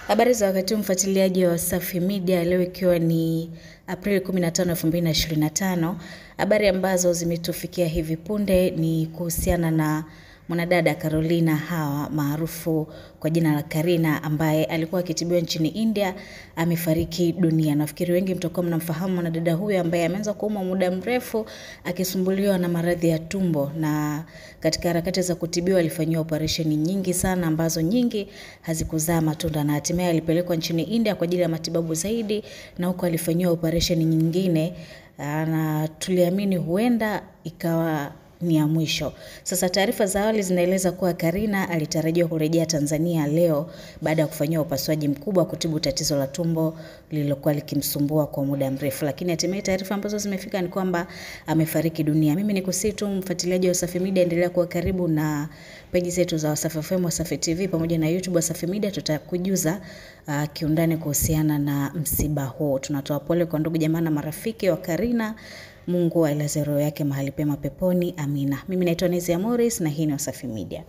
Habari za wakati mfuatiliaji wa Wasafi Media, leo ikiwa ni Aprili 15, 2025. Habari ambazo zimetufikia hivi punde ni kuhusiana na mwanadada Carolina Hawa maarufu kwa jina la Karina, ambaye alikuwa akitibiwa nchini India, amefariki dunia. Nafikiri wengi mtakuwa mnamfahamu mwanadada huyu ambaye ameanza kuumwa muda mrefu akisumbuliwa na maradhi ya tumbo, na katika harakati za kutibiwa alifanywa operation nyingi sana ambazo nyingi hazikuzaa matunda, na hatimaye alipelekwa nchini India kwa ajili ya matibabu zaidi, na huko alifanywa operation nyingine na tuliamini huenda ikawa ni ya mwisho. Sasa taarifa za awali zinaeleza kuwa Karina alitarajiwa kurejea Tanzania leo baada ya kufanywa upasuaji mkubwa kutibu tatizo la tumbo lililokuwa likimsumbua kwa muda mrefu, lakini hatimaye taarifa ambazo zimefika ni kwamba amefariki dunia. Mimi nikusihi tu mfuatiliaji wa Wasafi Media, endelea kuwa karibu na peji zetu za Wasafi FM, Wasafi TV pamoja na YouTube Wasafi Media. Tutakujuza kiundani kuhusiana na msiba huu. Tunatoa pole kwa ndugu jamaa na marafiki wa Karina. Mungu ailaze roho yake mahali pema peponi. Amina. Mimi naitwa Nezia Morris na hii ni Wasafi Media.